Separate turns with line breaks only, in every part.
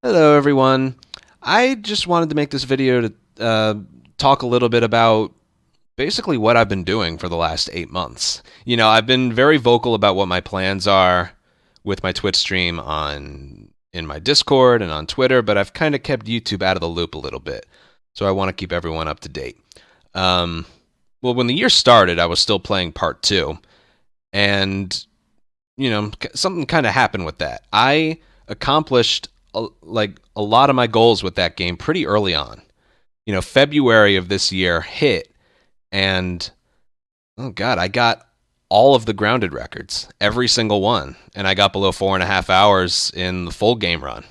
Hello, everyone. I just wanted to make this video to talk a little bit about basically what I've been doing for the last 8 months. I've been very vocal about what my plans are with my Twitch stream in my Discord and on Twitter, but I've kind of kept YouTube out of the loop a little bit. So I want to keep everyone up to date. Um, well, when the year started, I was still playing Part 2, and something kind of happened with that. I accomplished a lot of my goals with that game pretty early on. February of this year hit, and oh god, I got all of the grounded records, every single one, and I got below 4.5 hours in the full game run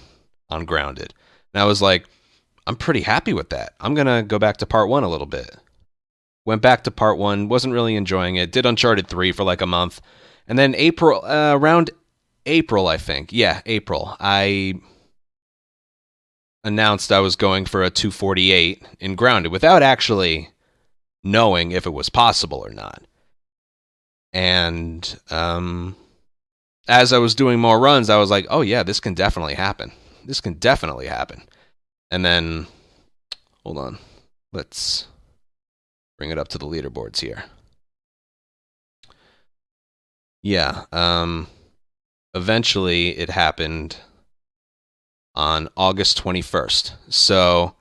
on grounded. And I was like, I'm pretty happy with that. I'm gonna go back to part one a little bit. Went back to part one, wasn't really enjoying it. Did Uncharted 3 for like a month, and then around April, I think, yeah, April, I announced I was going for a 248 in grounded without actually knowing if it was possible or not. And as I was doing more runs, I was like, oh yeah, this can definitely happen. This can definitely happen. And then, hold on, let's bring it up to the leaderboards here. Yeah, eventually it happened on August 21st. So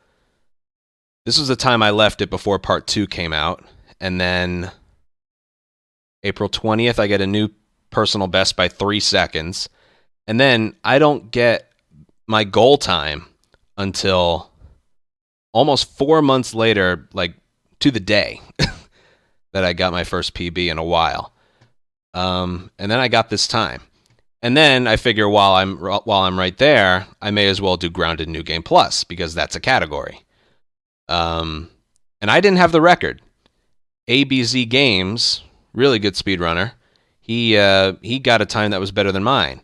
this was the time I left it before part 2 came out. And then April 20th, I get a new personal best by 3 seconds. And then I don't get my goal time until almost 4 months later, like to the day that I got my first PB in a while. And then I got this time. And then I figure while I'm right there, I may as well do Grounded New Game Plus because that's a category. And I didn't have the record. ABZ Games, really good speedrunner, he got a time that was better than mine.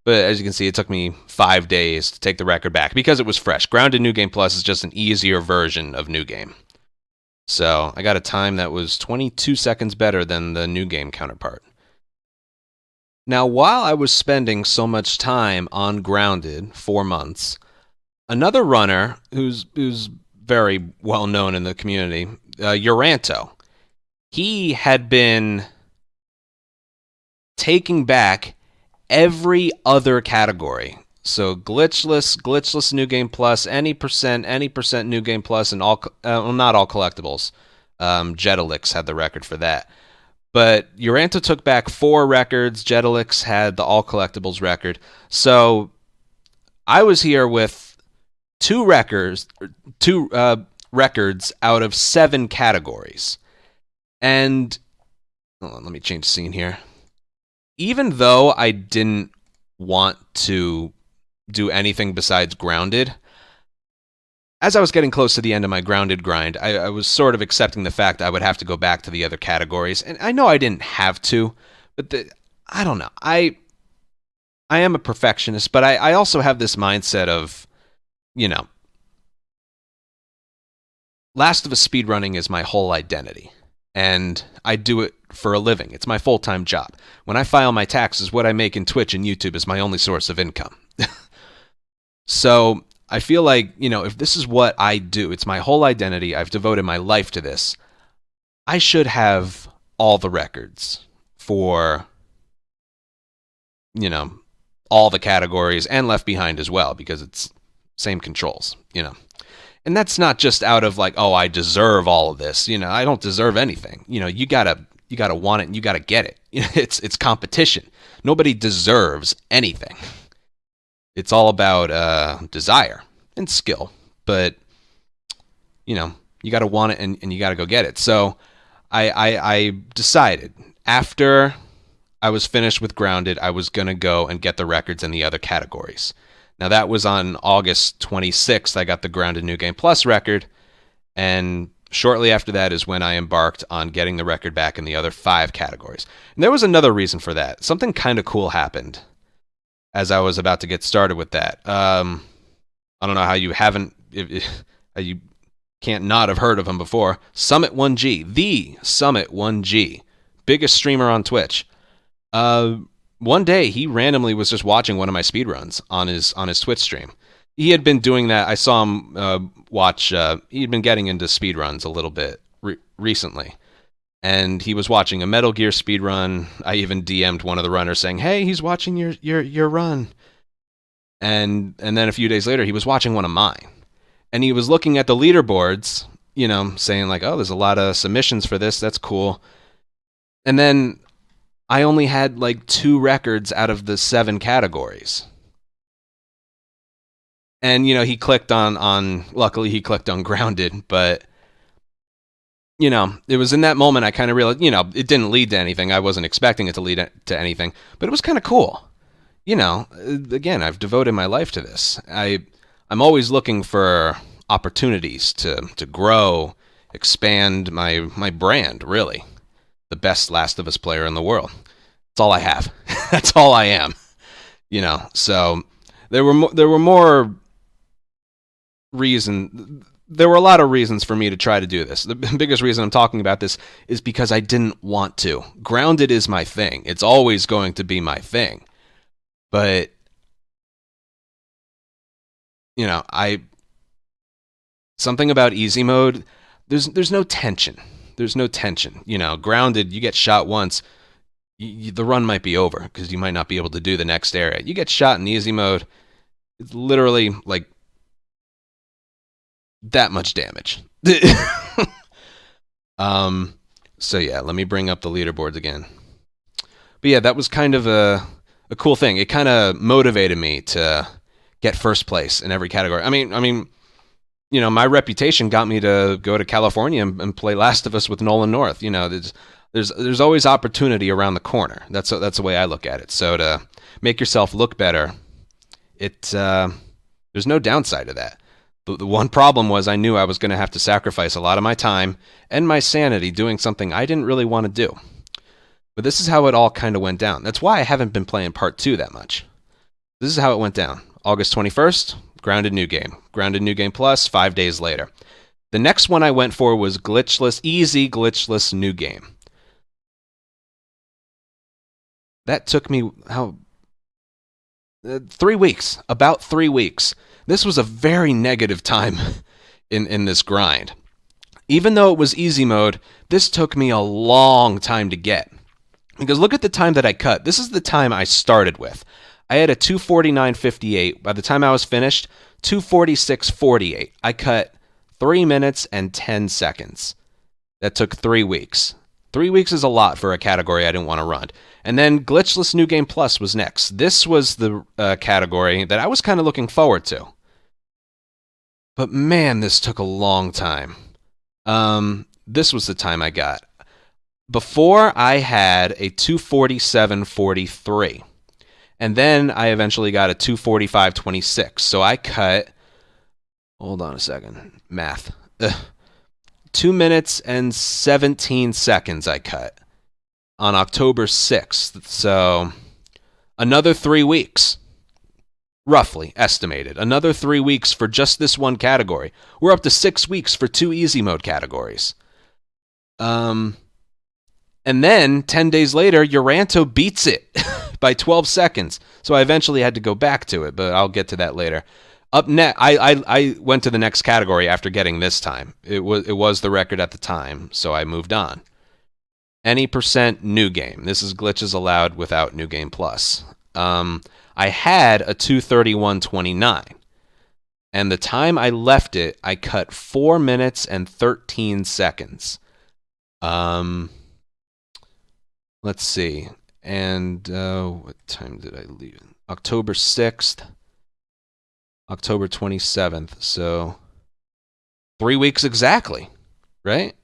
But as you can see, it took me 5 days to take the record back because it was fresh. Grounded New Game Plus is just an easier version of New Game. So I got a time that was 22 seconds better than the New Game counterpart. Now, while I was spending so much time on Grounded, 4 months, another runner who's very well known in the community, Uranto, he had been taking back every other category. So glitchless New Game Plus, any percent New Game Plus, and all not all collectibles. Jetalix had the record for that. But Uranto took back 4 records. Jetalix had the all collectibles record. So I was here with 2 records out of 7 categories. And hold on, let me change the scene here. Even though I didn't want to do anything besides grounded, as I was getting close to the end of my grounded grind, I was sort of accepting the fact I would have to go back to the other categories. And I know I didn't have to, but I don't know. I am a perfectionist, but I also have this mindset of, Last of Us speedrunning is my whole identity. And I do it for a living. It's my full-time job. When I file my taxes, what I make in Twitch and YouTube is my only source of income. So I feel like, if this is what I do, it's my whole identity, I've devoted my life to this, I should have all the records for, all the categories and Left Behind as well, because it's same controls, And that's not just out of like, oh, I deserve all of this. I don't deserve anything. You gotta want it and you gotta get it. It's competition. Nobody deserves anything. It's all about desire and skill. But you gotta want it and you gotta go get it. So I decided after I was finished with Grounded, I was gonna go and get the records in the other categories. Now, that was on August 26th. I got the Grounded New Game Plus record, and shortly after that is when I embarked on getting the record back in the other 5 categories. And there was another reason for that. Something kind of cool happened as I was about to get started with that. I don't know how you haven't, how you can't not have heard of him before. Summit1G, the Summit1G, biggest streamer on Twitch. One day he randomly was just watching one of my speedruns on his Twitch stream. he had been doing that. I saw him watch. He'd been getting into speedruns a little bit recently, and he was watching a Metal Gear speedrun. I even DM'd one of the runners saying, "Hey, he's watching your run." And then a few days later, he was watching one of mine, and he was looking at the leaderboards, saying like, "Oh, there's a lot of submissions for this. That's cool." And then I only had like 2 records out of the 7 categories. And he clicked on luckily he clicked on Grounded, but it was in that moment I kind of realized, it didn't lead to anything. I wasn't expecting it to lead to anything, but it was kind of cool. Again, I've devoted my life to this. I'm always looking for opportunities to grow, expand my brand, really. The best Last of Us player in the world. That's all I have. That's all I am. So there were more reason. There were a lot of reasons for me to try to do this. The biggest reason I'm talking about this is because I didn't want to. Grounded is my thing. It's always going to be my thing. But something about easy mode, there's no tension. There's no tension. Grounded, you get shot once, the run might be over because you might not be able to do the next area. You get shot in easy mode, it's literally like that much damage. So yeah, let me bring up the leaderboards again. But yeah, that was kind of a cool thing. It kind of motivated me to get first place in every category. I mean, my reputation got me to go to California and play Last of Us with Nolan North. There's always opportunity around the corner. That's the way I look at it. So to make yourself look better, there's no downside to that. The one problem was I knew I was going to have to sacrifice a lot of my time and my sanity doing something I didn't really want to do. But this is how it all kind of went down. That's why I haven't been playing Part 2 that much. This is how it went down. August 21st, Grounded New Game. Grounded New Game Plus, 5 days later. The next one I went for was Glitchless, easy Glitchless New Game. That took me, 3 weeks. About 3 weeks. This was a very negative time in this grind. Even though it was easy mode, this took me a long time to get. Because look at the time that I cut. This is the time I started with. I had a 2:49.58. By the time I was finished, 2:46.48. I cut 3 minutes and 10 seconds. That took 3 weeks. 3 weeks is a lot for a category I didn't want to run. And then Glitchless New Game Plus was next. This was the category that I was kind of looking forward to. But man, this took a long time. This was the time I got. Before, I had a 2:47.43. And then I eventually got a 2:45.26. So I cut, hold on a second, math. 2 minutes and 17 seconds I cut on October 6th. So another 3 weeks, roughly estimated. Another 3 weeks for just this one category. We're up to 6 weeks for 2 easy mode categories. And then 10 days later, Uranto beats it by 12 seconds. So I eventually had to go back to it, but I'll get to that later. Up next, I went to the next category after getting this time. It was the record at the time, so I moved on. Any % new game. This is glitches allowed without New Game Plus. I had a 2:31.29. And the time I left it, I cut 4 minutes and 13 seconds. Let's see. And what time did I leave? October 6th, October 27th. So 3 weeks exactly, right?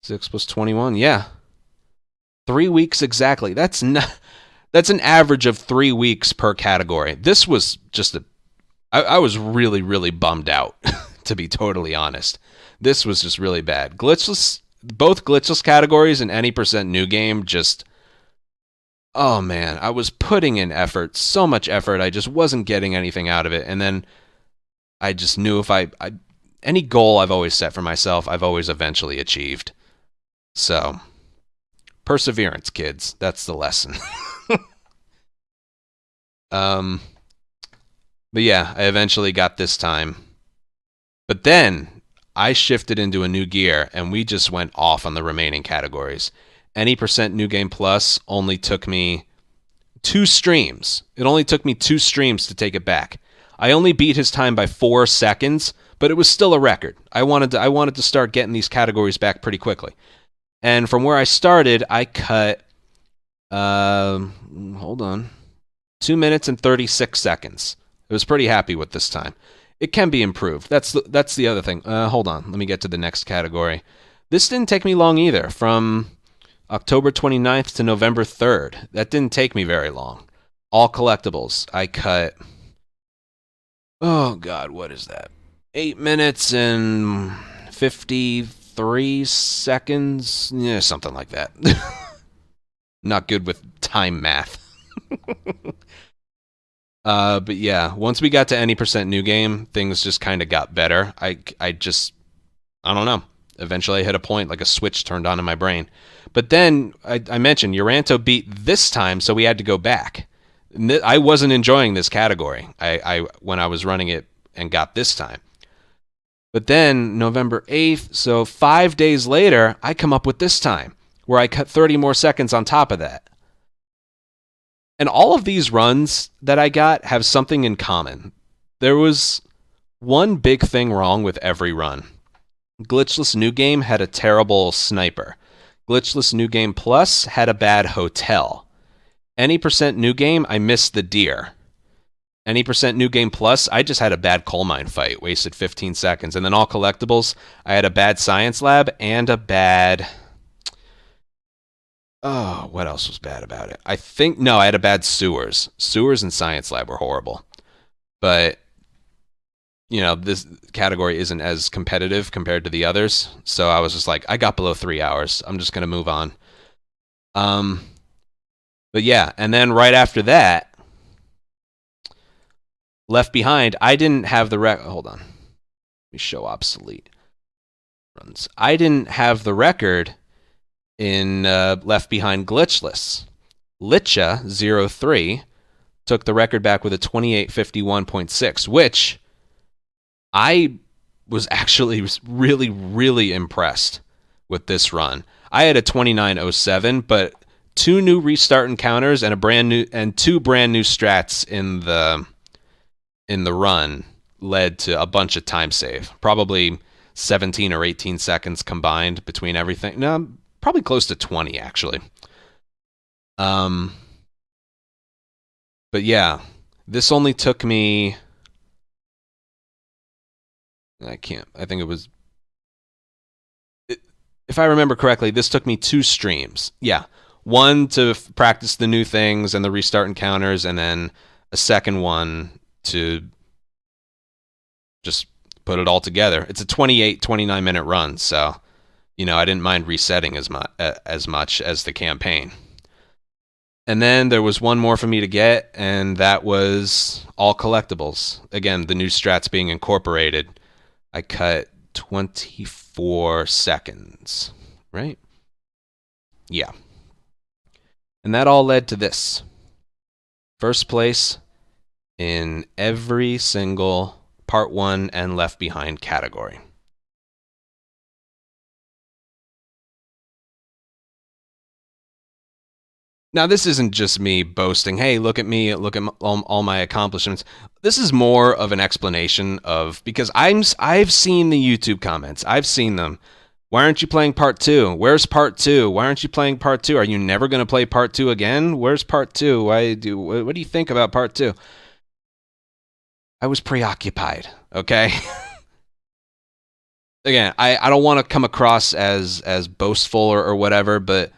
6 plus 21. Yeah. 3 weeks exactly. That's an average of 3 weeks per category. This was just I was really, really bummed out, to be totally honest. This was just really bad. Both glitchless categories and any % new game just, oh man, I was putting in effort, so much effort, I just wasn't getting anything out of it. And then I just knew if any goal I've always set for myself, I've always eventually achieved. So, perseverance, kids, that's the lesson. But yeah, I eventually got this time. But then I shifted into a new gear and we just went off on the remaining categories. Any percent new game plus only took me 2 streams. It only took me 2 streams to take it back. I only beat his time by 4 seconds, but it was still a record. I wanted to start getting these categories back pretty quickly. And from where I started, I cut hold on. 2 minutes and 36 seconds. I was pretty happy with this time. It can be improved. That's the other thing. Hold on. Let me get to the next category. This didn't take me long either. From October 29th to November 3rd. That didn't take me very long. All collectibles. I cut... Oh, God, what is that? 8 minutes and 53 seconds? Yeah, something like that. Not good with time math. But yeah, once we got to any percent new game, things just kind of got better. I don't know. Eventually I hit a point, like a switch turned on in my brain. But then I mentioned Uranto beat this time, so we had to go back. I wasn't enjoying this category. I when I was running it and got this time. But then November 8th, so 5 days later, I come up with this time, where I cut 30 more seconds on top of that. And all of these runs that I got have something in common. There was one big thing wrong with every run. Glitchless New Game had a terrible sniper. Glitchless New Game Plus had a bad hotel. Any percent New Game, I missed the deer. Any percent New Game Plus, I just had a bad coal mine fight, wasted 15 seconds. And then all collectibles, I had a bad science lab and a bad... Oh, what else was bad about it? I had a bad sewers. Sewers and science lab were horrible. But, this category isn't as competitive compared to the others. So I was just like, I got below 3 hours. I'm just going to move on. But yeah, and then right after that, Left Behind, I didn't have the hold on. Let me show obsolete runs. I didn't have the record in Left Behind Glitchless. Litcha03 took the record back with a 28:51.6, which I was actually really, really impressed with this run. I had a 29:07, but 2 new restart encounters and 2 brand new strats in the run led to a bunch of time save. Probably 17 or 18 seconds combined between everything. No, probably close to 20 actually. But yeah, this only took me... I think it was... If I remember correctly, this took me 2 streams. Yeah, one to practice the new things and the restart encounters, and then a second one to just put it all together. It's a 29 minute run, so I didn't mind resetting as much as the campaign. And then there was one more for me to get, and that was all collectibles. Again, the new strats being incorporated. I cut 24 seconds, right? Yeah. And that all led to this. First place in every single Part 1 and Left Behind category. Now, this isn't just me boasting, hey, look at me, look at all my accomplishments. This is more of an explanation of, because I've seen the YouTube comments. I've seen them. Why aren't you playing Part 2? Where's Part 2? Why aren't you playing Part 2? Are you never going to play Part 2 again? Where's Part 2? What do you think about Part 2? I was preoccupied, okay? Again, I don't want to come across as boastful or whatever, but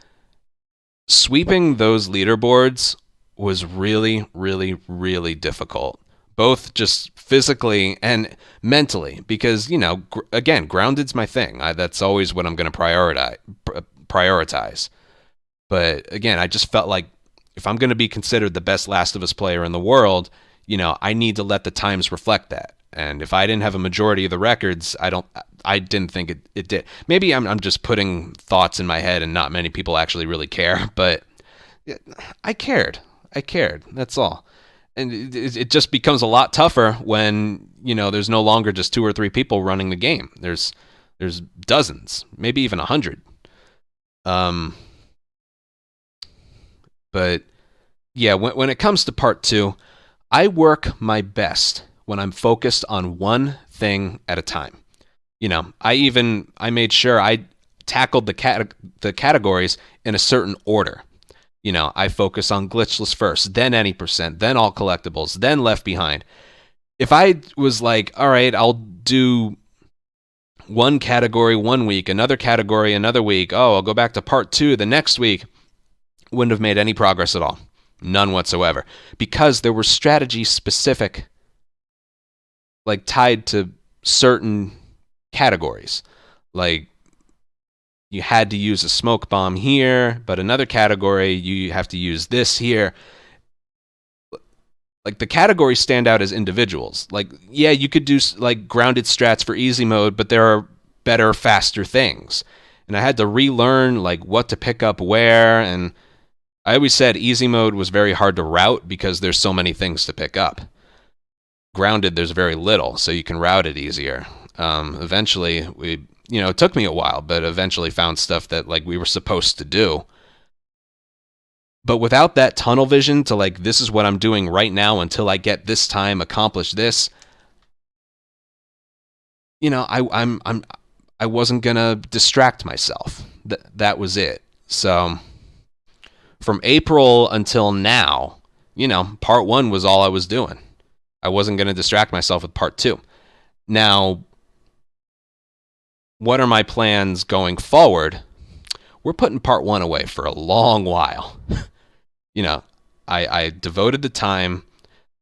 sweeping those leaderboards was really, really, really difficult, both just physically and mentally, because, again, grounded's my thing. That's always what I'm going to prioritize. But again, I just felt like if I'm going to be considered the best Last of Us player in the world, I need to let the times reflect that. And if I didn't have a majority of the records, I didn't think it did. Maybe I'm just putting thoughts in my head and not many people actually really care, but I cared. That's all. And it just becomes a lot tougher when, there's no longer just 2 or 3 people running the game. There's dozens, maybe even 100. But yeah, when it comes to part 2, I work my best when I'm focused on one thing at a time. I made sure I tackled the categories in a certain order. I focus on glitchless first, then any percent, then all collectibles, then left behind. If I was like, all right, I'll do one category one week, another category another week, I'll go back to part 2 the next week, wouldn't have made any progress at all. None whatsoever. Because there were strategies specific, like tied to certain categories. Like, you had to use a smoke bomb here, but another category, you have to use this here. Like, the categories stand out as individuals. Like, yeah, you could do like grounded strats for easy mode, but there are better, faster things. And I had to relearn like what to pick up where, and I always said easy mode was very hard to route because there's so many things to pick up. Grounded, there's very little, so you can route it easier. Eventually, it took me a while, but eventually found stuff that like we were supposed to do. But without that tunnel vision to like, this is what I'm doing right now until I get this time, accomplish this, I wasn't gonna distract myself. That was it. So from April until now, part 1 was all I was doing. I wasn't going to distract myself with part 2. Now, what are my plans going forward? We're putting part 1 away for a long while. I devoted the time.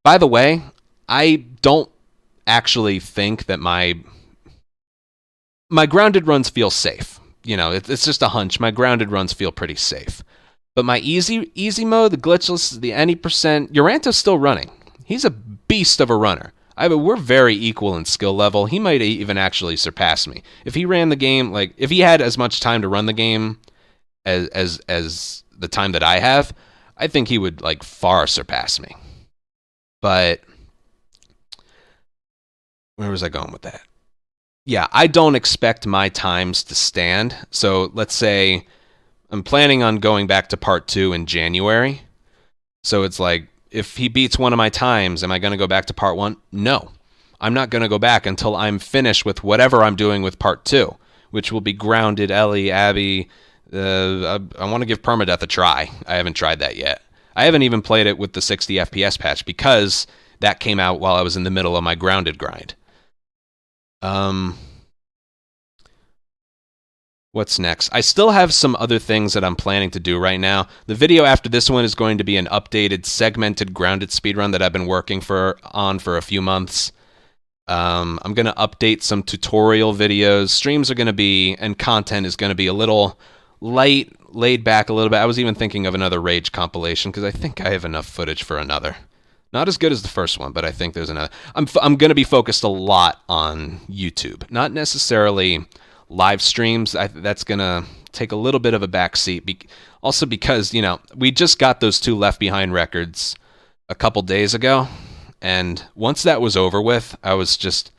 By the way, I don't actually think that my grounded runs feel safe. It's just a hunch. My grounded runs feel pretty safe. But my easy mode, the glitchless, the any percent, Uranto's still running. He's a beast of a runner. We're very equal in skill level. He might even actually surpass me. If he ran the game, like if he had as much time to run the game as the time that I have, I think he would like far surpass me. But where was I going with that? Yeah, I don't expect my times to stand. So let's say I'm planning on going back to part 2 in January. So it's like, if he beats one of my times, am I going to go back to part 1? No. I'm not going to go back until I'm finished with whatever I'm doing with part 2, which will be grounded, Ellie, Abby. I want to give permadeath a try. I haven't tried that yet. I haven't even played it with the 60 FPS patch because that came out while I was in the middle of my grounded grind. What's next? I still have some other things that I'm planning to do right now. The video after this one is going to be an updated, segmented, grounded speedrun that I've been working on for a few months. I'm going to update some tutorial videos. Streams are going to be, and content is going to be a little light, laid back a little bit. I was even thinking of another Rage compilation because I think I have enough footage for another. Not as good as the first one, but I think there's another. I'm going to be focused a lot on YouTube, not necessarily live streams. That's going to take a little bit of a backseat. Also because, we just got those 2 Left Behind records a couple days ago. And once that was over with, I was just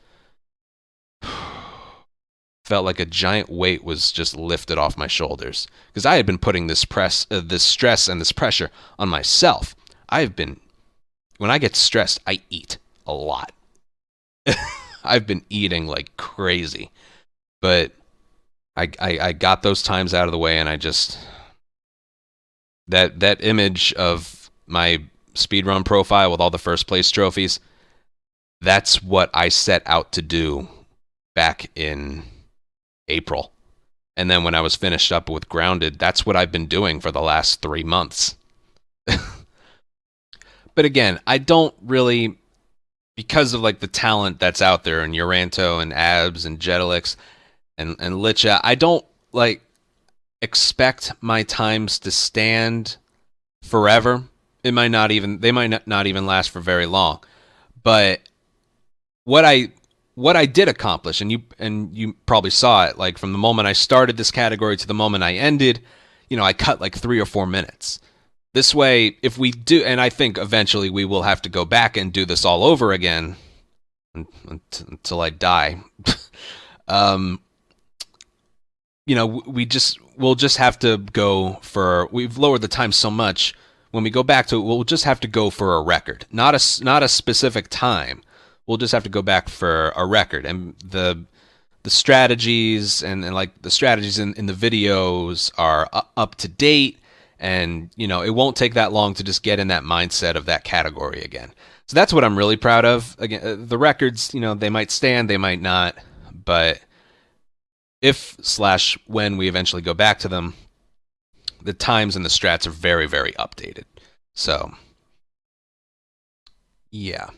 felt like a giant weight was just lifted off my shoulders. Because I had been putting this stress and this pressure on myself. When I get stressed, I eat a lot. I've been eating like crazy. But I got those times out of the way, and I just that image of my speedrun profile with all the first place trophies, that's what I set out to do back in April. And then when I was finished up with Grounded, that's what I've been doing for the last 3 months. But again, I don't really, because of like the talent that's out there in Uranto and Abs and Jetalix and Licha, I don't like expect my times to stand forever. They might not even last for very long. But what I did accomplish, and you probably saw it, like from the moment I started this category to the moment I ended, I cut like 3 or 4 minutes. This way, if we do, and I think eventually we will have to go back and do this all over again until I die. We'll just have to go for. We've lowered the time so much. When we go back to it, we'll just have to go for a record, not a specific time. We'll just have to go back for a record, and the strategies and like the strategies in the videos are up to date, and it won't take that long to just get in that mindset of that category again. So that's what I'm really proud of. Again, the records, they might stand, they might not, but if/when we eventually go back to them, the times and the strats are very, very updated. So, yeah.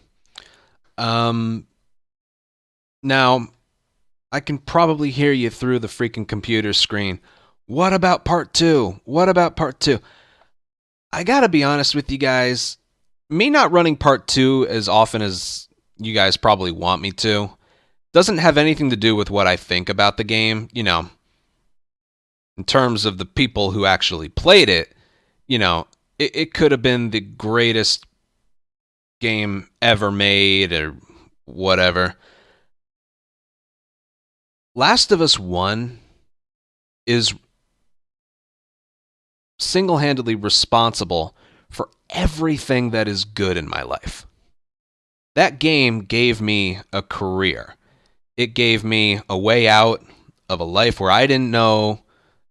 Now, I can probably hear you through the freaking computer screen. What about part 2? What about part 2? I gotta be honest with you guys. Me not running part 2 as often as you guys probably want me to doesn't have anything to do with what I think about the game. In terms of the people who actually played it, it could have been the greatest game ever made or whatever. Last of Us 1 is single-handedly responsible for everything that is good in my life. That game gave me a career. It gave me a way out of a life where I didn't know,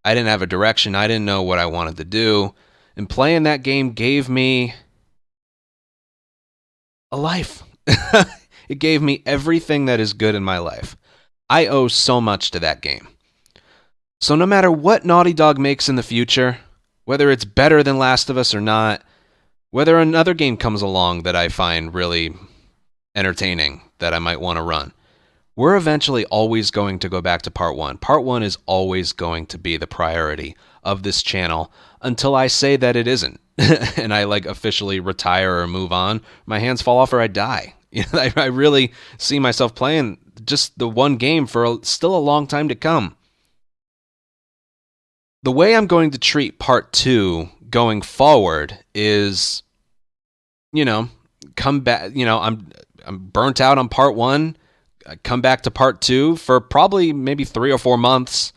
I didn't have a direction, I didn't know what I wanted to do. And playing that game gave me a life. It gave me everything that is good in my life. I owe so much to that game. So no matter what Naughty Dog makes in the future, whether it's better than Last of Us or not, whether another game comes along that I find really entertaining that I might want to run, we're eventually always going to go back to part 1. Part 1 is always going to be the priority of this channel until I say that it isn't. And I officially retire or move on. My hands fall off or I die. I really see myself playing just the one game for still a long time to come. The way I'm going to treat part 2 going forward is, come back, I'm burnt out on part 1. Come back to part 2 for probably maybe 3 or 4 months,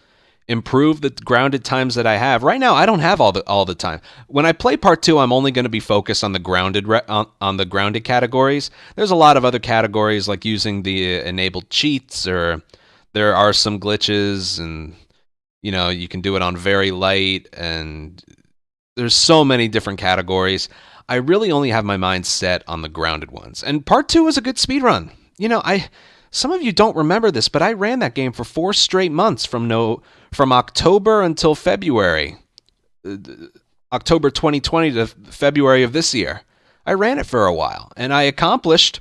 improve the grounded times that I have. Right now, I don't have all the time. When I play part 2, I'm only going to be focused on the grounded on the grounded categories. There's a lot of other categories like using the enabled cheats, or there are some glitches, and you can do it on very light, and there's so many different categories. I really only have my mind set on the grounded ones. And part 2 was a good speedrun. Some of you don't remember this, but I ran that game for 4 straight months from October until February. October 2020 to February of this year. I ran it for a while, and I accomplished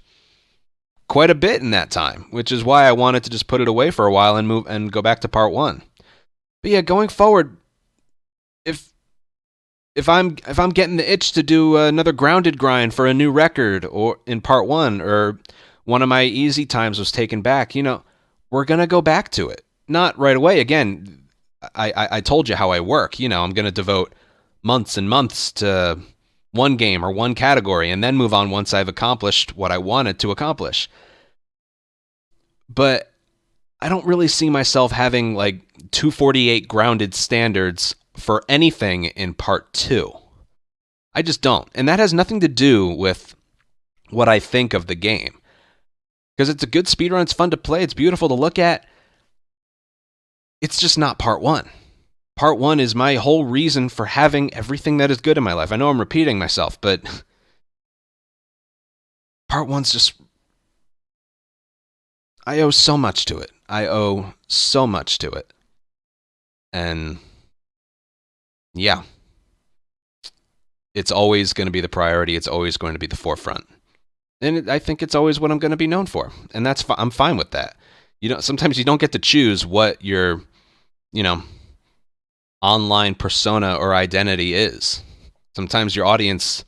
quite a bit in that time, which is why I wanted to just put it away for a while and move and go back to part 1. But yeah, going forward, if I'm getting the itch to do another grounded grind for a new record or in part 1, or one of my easy times was taken back, we're going to go back to it. Not right away. Again, I told you how I work. I'm going to devote months and months to one game or one category and then move on once I've accomplished what I wanted to accomplish. But I don't really see myself having 248 grounded standards for anything in part 2. I just don't. And that has nothing to do with what I think of the game. Because it's a good speedrun, it's fun to play, it's beautiful to look at. It's just not part 1. Part 1 is my whole reason for having everything that is good in my life. I know I'm repeating myself, but part 1's just... I owe so much to it. And yeah, it's always going to be the priority. It's always going to be the forefront. And I think it's always what I'm going to be known for. And I'm fine with that. Sometimes you don't get to choose what your, online persona or identity is. Sometimes your audience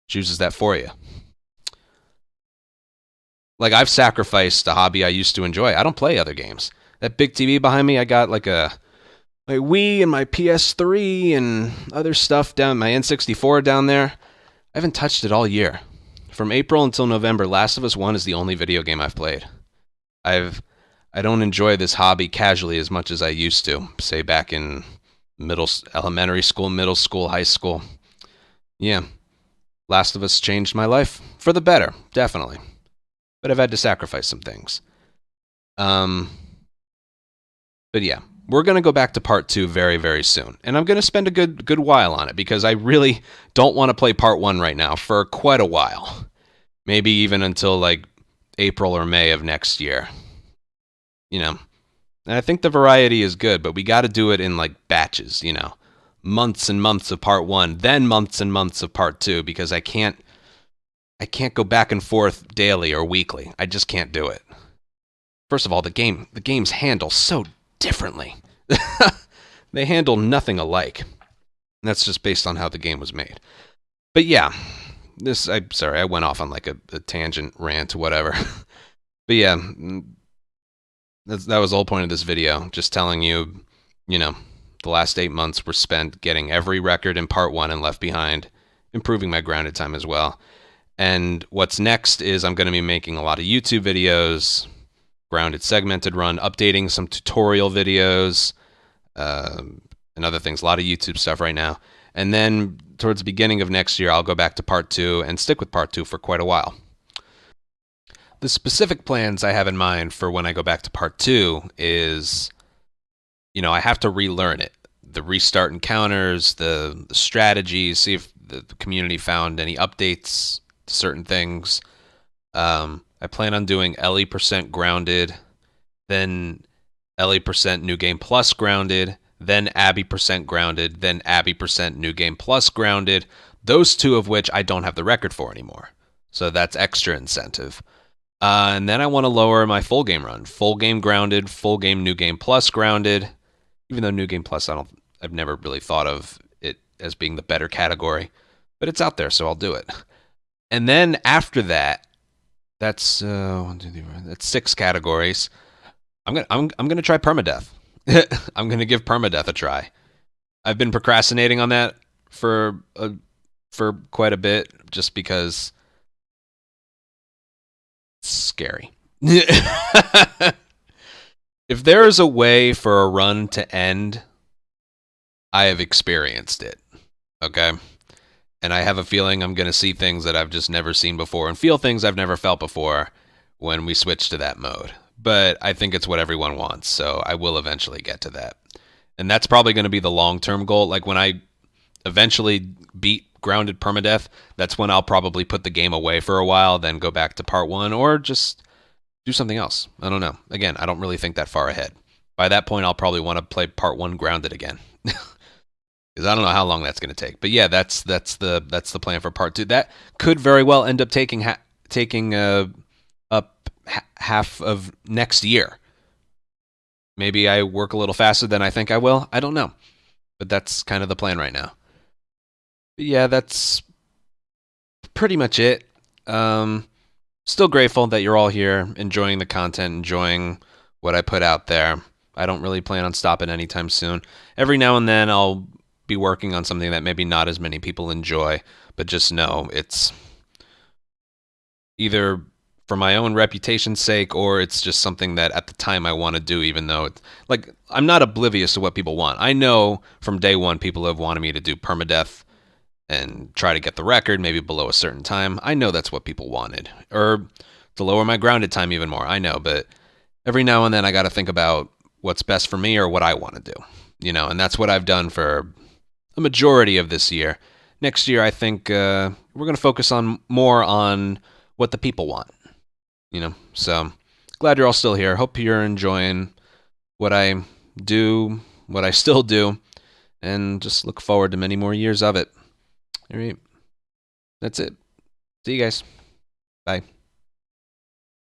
chooses that for you. I've sacrificed a hobby I used to enjoy. I don't play other games. That big TV behind me, I got a my Wii and my PS3 and other stuff down, my N64 down there. I haven't touched it all year. From April until November, Last of Us 1 is the only video game I've played. I don't enjoy this hobby casually as much as I used to, say back in elementary school, middle school, high school. Yeah, Last of Us changed my life for the better, definitely. But I've had to sacrifice some things. But yeah, we're going to go back to part 2 very, very soon. And I'm going to spend a good while on it because I really don't want to play part 1 right now for quite a while. Maybe even until like April or May of next year. You know, and I think the variety is good, but we got to do it in like batches, you know. Months and months of part 1, then months and months of part 2 because I can't go back and forth daily or weekly. I just can't do it. First of all, the games handle so differently. They handle nothing alike. And that's just based on how the game was made. But yeah, sorry, I went off on like a tangent rant or whatever. But yeah, that was the whole point of this video. Just telling you, you know, the last 8 months were spent getting every record in part 1 and Left Behind, improving my grounded time as well. And what's next is I'm going to be making a lot of YouTube videos, grounded segmented run, updating some tutorial videos, and other things. A lot of YouTube stuff right now. And then towards the beginning of next year, I'll go back to part 2 and stick with part 2 for quite a while. The specific plans I have in mind for when I go back to part 2 is, you know, I have to relearn it. The restart encounters, the strategies, see if the community found any updates to certain things. I plan on doing LE% grounded, then LE% New Game Plus grounded, then Abby% grounded, then Abby% New Game Plus grounded, those 2 of which I don't have the record for anymore. So that's extra incentive. And then I want to lower my full game run. Full game grounded, full game New Game Plus grounded. Even though New Game Plus, I've never really thought of it as being the better category. But it's out there, so I'll do it. And then after that, that's 6 categories. I'm gonna try permadeath. I'm gonna give permadeath a try. I've been procrastinating on that for quite a bit, just because it's scary. If there is a way for a run to end, I have experienced it. Okay? And I have a feeling I'm going to see things that I've just never seen before and feel things I've never felt before when we switch to that mode. But I think it's what everyone wants, so I will eventually get to that. And that's probably going to be the long-term goal. Like when I eventually beat grounded permadeath, that's when I'll probably put the game away for a while, then go back to part 1, or just do something else. I don't know. Again, I don't really think that far ahead. By that point, I'll probably want to play part 1 grounded again. Because I don't know how long that's going to take. But yeah, that's the plan for part 2. That could very well end up taking up half of next year. Maybe I work a little faster than I think I will. I don't know. But that's kind of the plan right now. But yeah, that's pretty much it. Still grateful that you're all here, enjoying the content, enjoying what I put out there. I don't really plan on stopping anytime soon. Every now and then I'll be working on something that maybe not as many people enjoy, but just know it's either for my own reputation's sake or it's just something that at the time I want to do, even though it's like I'm not oblivious to what people want. I know from day one people have wanted me to do permadeath and try to get the record, maybe below a certain time. I know that's what people wanted. Or to lower my grounded time even more. I know, but every now and then I got to think about what's best for me or what I want to do. You know, and that's what I've done for a majority of this year. Next year, I think we're going to focus more on what the people want. You know, so glad you're all still here. Hope you're enjoying what I do, what I still do, and just look forward to many more years of it. All right. That's it. See you guys. Bye.